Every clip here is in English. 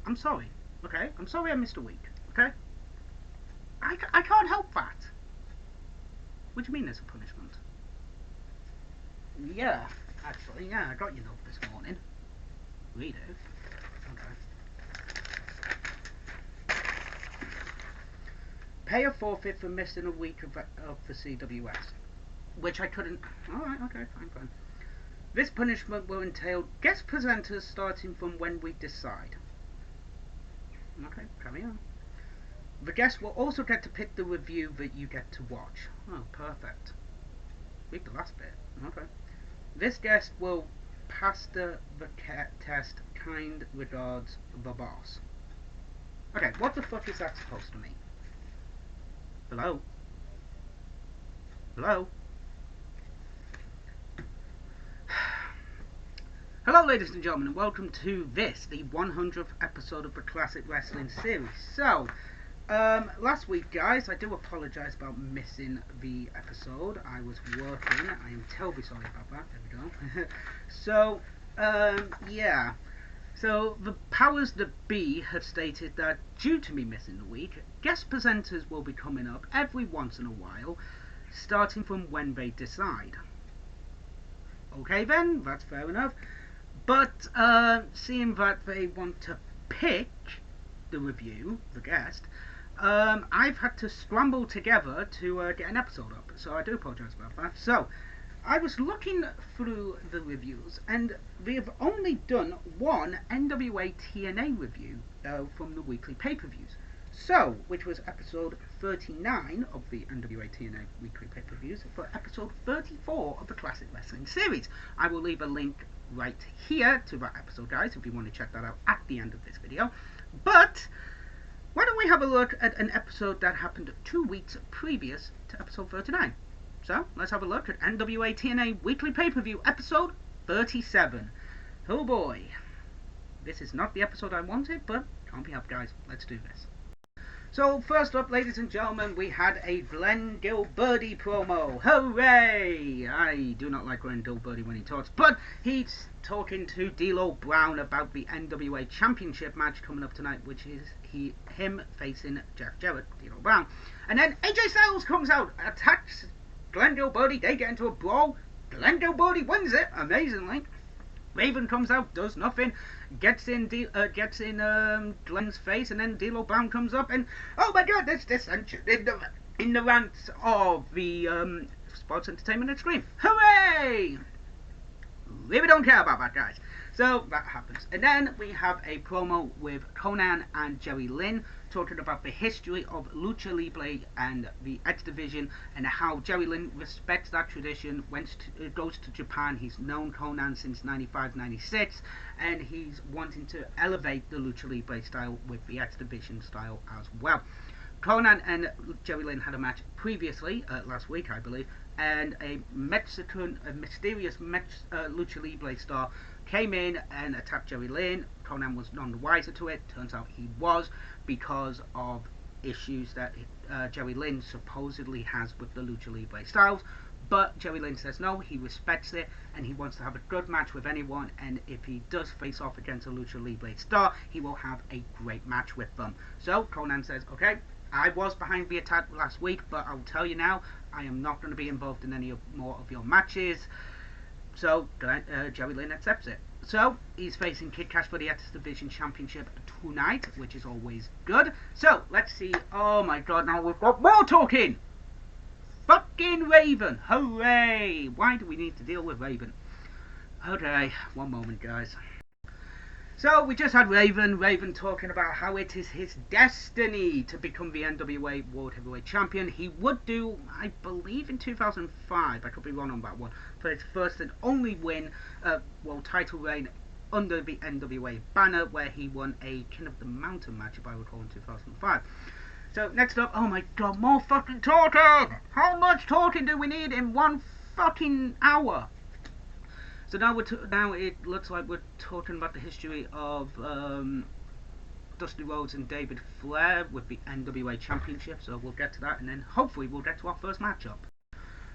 I'm sorry. Okay? I'm sorry I missed a week. Okay? I can't help that. What do you mean there's a punishment? Yeah, actually, yeah, I got your note this morning. Read it. Okay. Pay a forfeit for missing a week of the CWS. Which I couldn't... Alright, okay, fine. This punishment will entail guest presenters starting from when we decide. Okay, carry on. The guests will also get to pick the review that you get to watch. Oh, perfect. Read the last bit. Okay. This guest will pass the test. Kind regards, the boss. Okay, what the fuck is that supposed to mean? Hello? Hello? Hello ladies and gentlemen, and welcome to this, the 100th episode of the Classic Wrestling series. So, last week guys, I do apologise about missing the episode. I was working, I am terribly sorry about that, there we go. So, yeah. So, the powers that be have stated that due to me missing the week, guest presenters will be coming up every once in a while, starting from when they decide. Okay then, that's fair enough. But seeing that they want to pick the review, the guest, I've had to scramble together to get an episode up. So I do apologise about that. So I was looking through the reviews, and we've only done one NWA TNA review from the weekly pay-per-views. So, which was episode 39 of the NWA TNA weekly pay-per-views for episode 34 of the Classic Wrestling series. I will leave a link right here to that episode, guys, if you want to check that out at the end of this video. But why don't we have a look at an episode that happened 2 weeks previous to episode 39. So let's have a look at NWA TNA weekly pay-per-view episode 37. Oh boy, this is not the episode I wanted, but can't be helped, guys. Let's do this. So first up, ladies and gentlemen, we had a Glenn Gilberti promo. Hooray! I do not like Glenn Gilberti when he talks, but he's talking to Delo Brown about the NWA Championship match coming up tonight, which is him facing Jeff Jarrett, Delo Brown. And then AJ Styles comes out, attacks Glenn Gilberti, they get into a brawl. Glenn Gilberti wins it, amazingly. Raven comes out, does nothing, gets in Glenn's face, and then Delo Brown comes up, and oh my god, there's dissension in the ranks of the Sports Entertainment Extreme. Hooray! Really don't care about that, guys. So that happens, and then we have a promo with Conan and Jerry Lynn talking about the history of Lucha Libre and the X Division, and how Jerry Lynn respects that tradition, goes to Japan. He's known Conan since 95-96, and he's wanting to elevate the Lucha Libre style with the X Division style as well. Conan and Jerry Lynn had a match previously, last week I believe, and a mysterious Lucha Libre star came in and attacked Jerry Lynn. Conan was none the wiser to it. Turns out he was, because of issues that Jerry Lynn supposedly has with the Lucha Libre styles. But Jerry Lynn says no, he respects it, and he wants to have a good match with anyone, and if he does face off against a Lucha Libre star, he will have a great match with them. So Conan says, okay, I was behind the attack last week, but I'll tell you now, I am not going to be involved in any more of your matches. So Jerry Lynn accepts it. So he's facing Kid Cash for the X Division Championship tonight, which is always good. So let's see. Oh my god, now we've got more talking. Fucking Raven. Hooray. Why do we need to deal with Raven? Okay, one moment, guys. So we just had Raven talking about how it is his destiny to become the NWA World Heavyweight Champion. He would do, I believe in 2005, I could be wrong on that one, for his first and only win, world title reign under the NWA banner, where he won a King of the Mountain match, if I recall, in 2005. So next up, oh my god, more fucking talking! How much talking do we need in one fucking hour? So now it looks like we're talking about the history of Dusty Rhodes and David Flair with the NWA Championship. So we'll get to that, and then hopefully we'll get to our first matchup.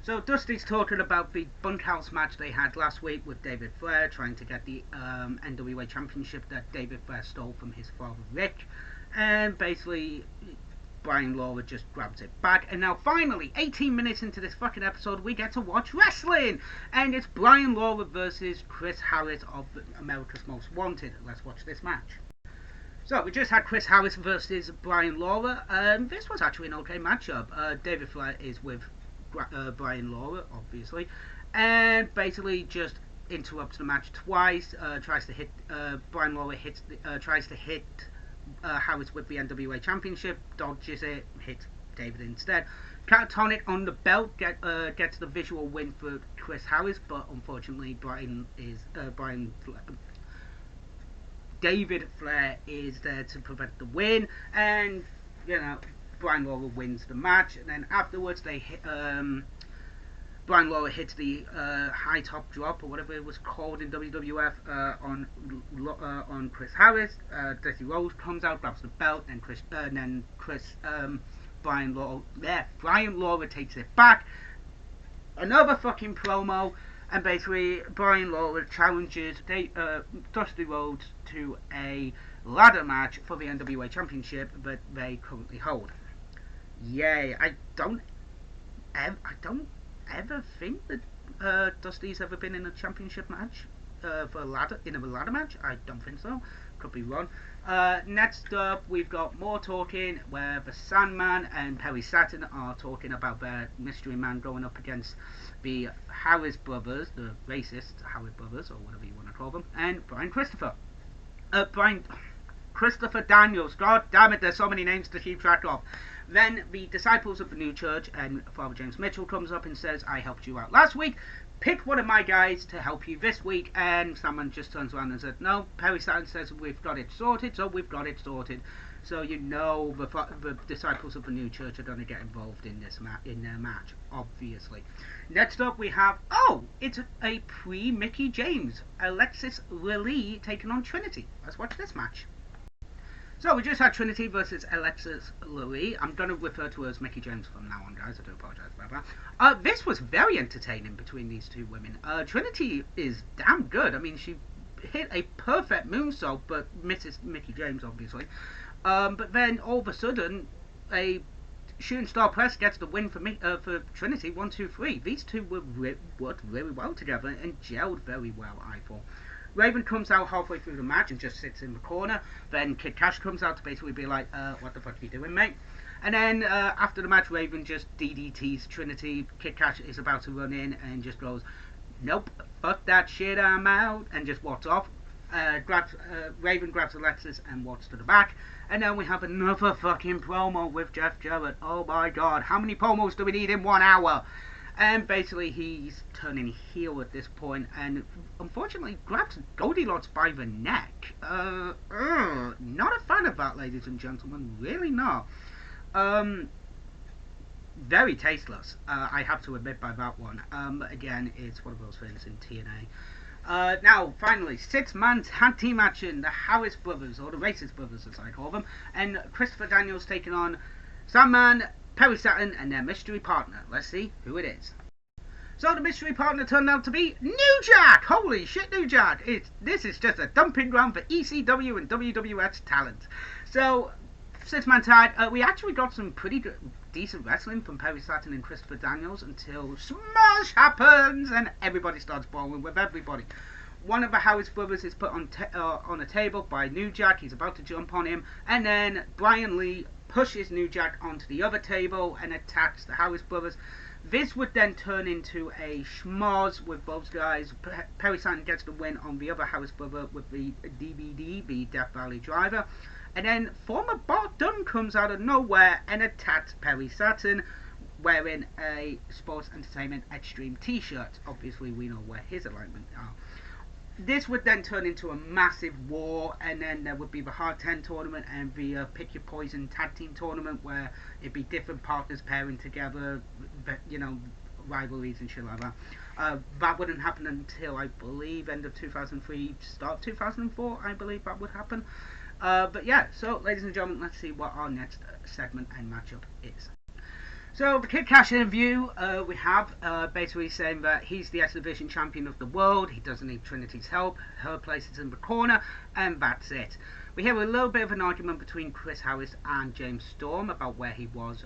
So Dusty's talking about the bunkhouse match they had last week with David Flair, trying to get the NWA Championship that David Flair stole from his father Rick, and basically Brian Lawler just grabs it back. And now finally, 18 minutes into this fucking episode, we get to watch wrestling, and it's Brian Lawler versus Chris Harris of America's Most Wanted. Let's watch this match. So we just had Chris Harris versus Brian Lawler. This was actually an okay matchup. David Flair is with Brian Lawler, obviously, and basically just interrupts the match twice. Tries to hit Brian Lawler tries to hit Harris with the NWA Championship, dodges it, hits David instead. Catatonic on the belt gets the visual win for Chris Harris, but unfortunately David Flair is there to prevent the win, and Brian Lawler wins the match. And then afterwards they hit, Brian Lawler hits the high top drop or whatever it was called in WWF on Chris Harris. Desi Rhodes comes out, grabs the belt, and Brian Lawler takes it back. Another fucking promo, and basically Brian Lawler challenges Dusty Rhodes to a ladder match for the NWA Championship that they currently hold. Yay! I don't ever think that Dusty's ever been in a championship match in a ladder match. I don't think so. Could be wrong. Next up, we've got more talking where the Sandman and Perry Saturn are talking about their mystery man going up against the Harris brothers, the racist Harris brothers, or whatever you want to call them, and Brian Christopher Daniels. God damn it, there's so many names to keep track of. Then the Disciples of the New Church and Father James Mitchell comes up and says, I helped you out last week, pick one of my guys to help you this week. And someone just turns around and says, no. Perry Saturn says, we've got it sorted, so we've got it sorted. So the Disciples of the New Church are going to get involved in their match, obviously. Next up we have, it's a pre-Mickey James, Alexis Lily taking on Trinity. Let's watch this match. So we just had Trinity versus Alexis Lily. I'm going to refer to her as Mickey James from now on, guys. I do apologise about that. This was very entertaining between these two women. Trinity is damn good. I mean, she hit a perfect moonsault, but misses Mickey James, obviously. But then all of a sudden, a shooting star press gets the win for Trinity. 1, 2, 3. These two worked really well together and gelled very well, I thought. Raven comes out halfway through the match and just sits in the corner. Then Kid Cash comes out to basically be like, what the fuck are you doing, mate? And then after the match, Raven just DDTs Trinity. Kid Cash is about to run in and just goes, nope, fuck that shit, I'm out, and just walks off. Raven grabs Alexis and walks to the back. And then we have another fucking promo with Jeff Jarrett. Oh my god, how many promos do we need in 1 hour? And basically he's turning heel at this point and unfortunately grabs Goldilocks by the neck. Not a fan of that, ladies and gentlemen. Really not. Very tasteless, I have to admit by that one. Again, it's one of those things in TNA. Now, finally, 6-man tag team action. The Harris brothers, or the Racist brothers as I call them, and Christopher Daniels taking on Sandman, Perry Saturn, and their mystery partner. Let's see who it is. So the mystery partner turned out to be New Jack! Holy shit, New Jack! This is just a dumping ground for ECW and WWF's talent. So, 6-man tag, we actually got some pretty decent wrestling from Perry Saturn and Christopher Daniels until smash happens and everybody starts brawling with everybody. One of the Harris brothers is put on a table by New Jack. He's about to jump on him, and then Brian Lee pushes New Jack onto the other table and attacks the Harris brothers. This would then turn into a schmoz with both guys. Perry Saturn gets the win on the other Harris brother with the DVD, the Death Valley Driver. And then former Bart Dunn comes out of nowhere and attacks Perry Saturn wearing a Sports Entertainment Extreme t-shirt. Obviously we know where his alignment are. This would then turn into a massive war, and then there would be the Hard 10 tournament and the Pick Your Poison tag team tournament where it'd be different partners pairing together, rivalries and shit like that. That wouldn't happen until, I believe, end of 2003, start 2004, I believe that would happen. But yeah, so ladies and gentlemen, let's see what our next segment and matchup is. So the Kid Cash interview, we have basically saying that he's the X Division champion of the world. He doesn't need Trinity's help. Her place is in the corner, and that's it. We hear a little bit of an argument between Chris Harris and James Storm about where he was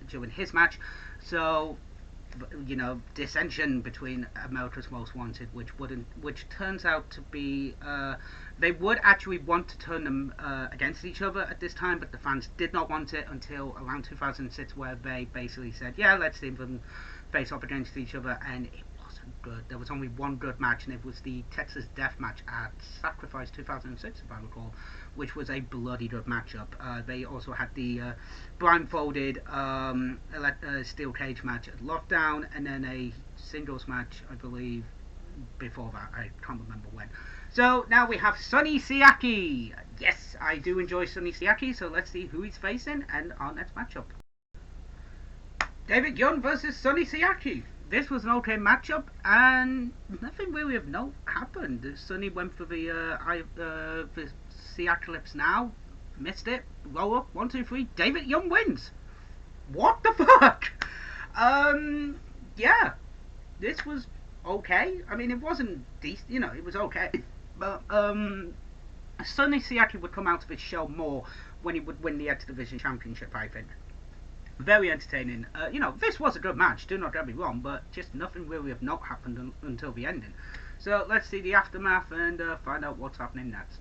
during his match. So, dissension between America's Most Wanted, which turns out to be they would actually want to turn them against each other at this time, but the fans did not want it until around 2006, where they basically said, yeah, let's see them face off against each other, and it wasn't good. There was only one good match, and it was the Texas Death Match at Sacrifice 2006, if I recall, which was a bloody good matchup. They also had the blindfolded steel cage match at Lockdown, and then a singles match, I believe, before that. I can't remember when. So now we have Sonny Sayaki. Yes, I do enjoy Sonny Sayaki, so let's see who he's facing and our next matchup. David Young versus Sonny Sayaki. This was an okay matchup, and nothing really of note happened. Sonny went for the Sayacalypse now, missed it, roll up, 1, 2, 3, David Young wins. What the fuck? Yeah, this was okay. I mean, it wasn't decent, it was okay. But Sonny Sayaki would come out of his shell more when he would win the X Division Championship, I think. Very entertaining. This was a good match, do not get me wrong, but just nothing really of note happened until the ending. So let's see the aftermath and find out what's happening next.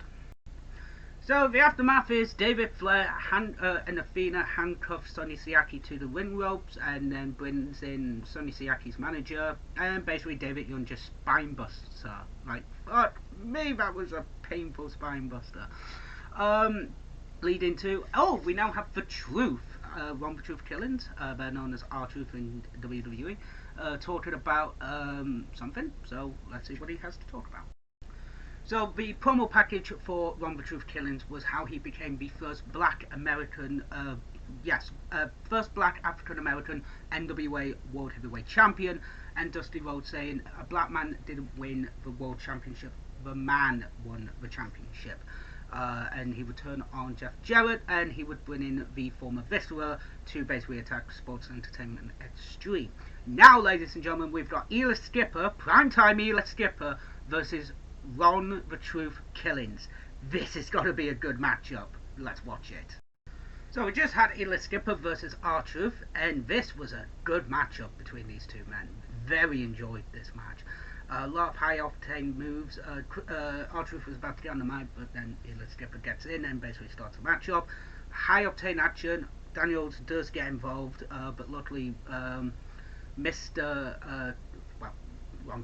So the aftermath is David Flair and Athena handcuff Sonny Sayaki to the ring ropes, and then brings in Sonny Sayaki's manager, and basically David Young just spine busts her. Like, fuck me, that was a painful spine buster. Leading to, we now have The Truth, Ron The Truth Killings, they're known as R-Truth in WWE, talking about something, so let's see what he has to talk about. So the promo package for Ron The Truth Killings was how he became the first black American, first black African American NWA World Heavyweight Champion, and Dusty Rhodes saying a black man didn't win the World Championship, the man won the championship. And he would turn on Jeff Jarrett, and he would bring in the former Viscera to basically attack Sports Entertainment Extreme. Now, ladies and gentlemen, we've got Eli Skipper, primetime Eli Skipper, versus Ron The Truth Killings. This is going to be a good matchup. Let's watch it. So we just had Eli Skipper versus R-Truth, and this was a good matchup between these two men. Very enjoyed this match. A lot of high octane moves. R-Truth was about to get on the mic, but then Eli Skipper gets in and basically starts a matchup. High octane action. Daniels does get involved, but luckily Ron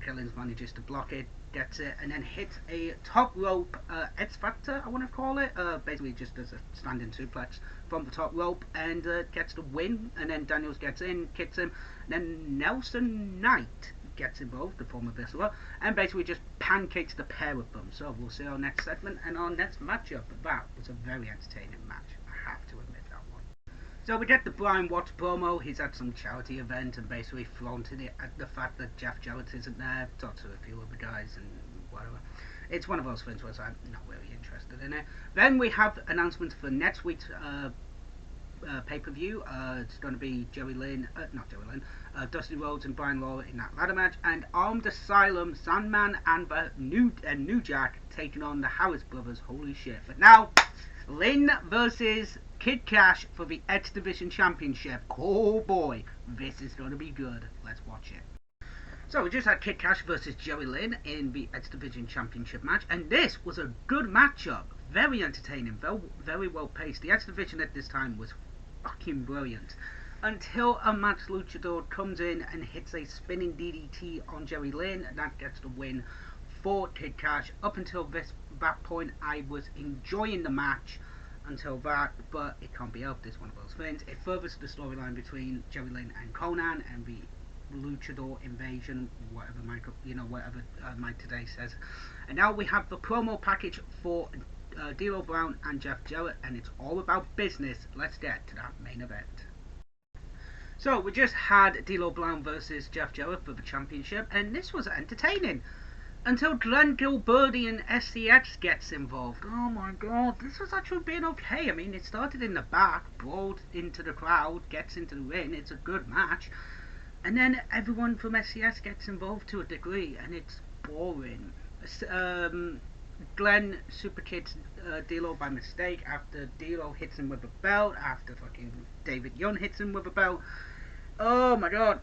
Killings manages to block it, gets it, and then hits a top rope X Factor, I want to call it. Basically just does a standing suplex from the top rope and gets the win. And then Daniels gets in, kicks him, and then Nelson Knight gets involved, the former Viscera, and basically just pancakes the pair of them. So we'll see our next segment and our next matchup. That was a very entertaining match, I have to admit that one. So we get the Brian Watts promo. He's at some charity event and basically flaunting it at the fact that Jeff Jarrett isn't there. Talks to a few other guys and whatever. It's one of those things where I'm not really interested in it. Then we have announcements for next week's pay-per-view. It's going to be Dusty Rhodes and Brian Lawler in that ladder match, and Armed Asylum, Sandman and New Jack taking on the Harris Brothers. Holy shit. But now, Lynn versus Kid Cash for the X Division Championship. Oh boy, this is going to be good. Let's watch it. So we just had Kid Cash versus Jerry Lynn in the X Division Championship match, and this was a good matchup. Very entertaining, very well paced. The X Division at this time was fucking brilliant. Until a Max Luchador comes in and hits a spinning DDT on Jerry Lynn, and that gets the win for Kid Cash. Up until that point, I was enjoying the match until that, but it can't be helped. It's one of those things. It furthers the storyline between Jerry Lynn and Conan and the Luchador invasion, whatever Mike today says. And now we have the promo package for Delo Brown and Jeff Jarrett, and it's all about business. Let's get to that main event. So we just had Delo Brown versus Jeff Jarrett for the championship, and this was entertaining. until Glenn Gilberti and SCX gets involved. Oh my god, this was actually being okay. I mean, it started in the back, brawled into the crowd, gets into the ring, it's a good match. And then everyone from SCX gets involved to a degree, and it's boring. Glenn super kicks Delo by mistake after Delo hits him with a belt, after fucking David Young hits him with a belt. Oh my god.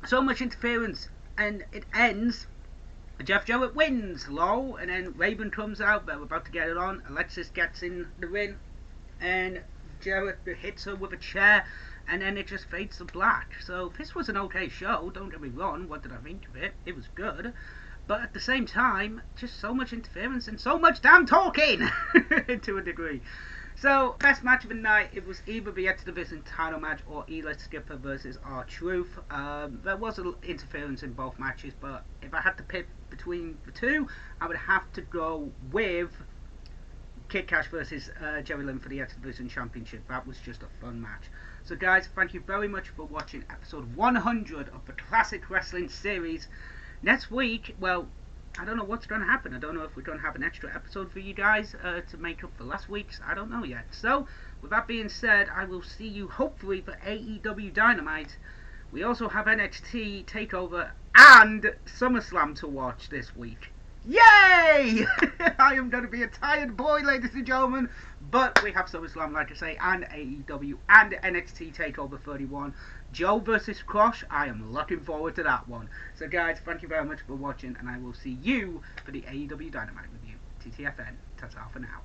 So much interference, and it ends. Jeff Jarrett wins, lol, and then Raven comes out, they're about to get it on. Alexis gets in the ring, and Jarrett hits her with a chair, and then it just fades to black. So this was an okay show, don't get me wrong. What did I think of it? It was good. But at the same time, just so much interference and so much damn talking to a degree. So, best match of the night, it was either the X Division title match or Eli Skipper versus R-Truth. There was a little interference in both matches, but if I had to pick between the two, I would have to go with Kid Cash versus Jerry Lynn for the X Division Championship. That was just a fun match. So guys, thank you very much for watching episode 100 of the Classic Wrestling Series. Next week, well, I don't know what's going to happen. I don't know if we're going to have an extra episode for you guys to make up for last week's. I don't know yet. So, with that being said, I will see you hopefully for AEW Dynamite. We also have NXT TakeOver and SummerSlam to watch this week. Yay! I am going to be a tired boy, ladies and gentlemen. But we have SummerSlam, like I say, and AEW and NXT TakeOver 31. Joe versus Crush, I am looking forward to that one. So guys, thank you very much for watching, and I will see you for the AEW Dynamite review. TTFN, ta-ta for now.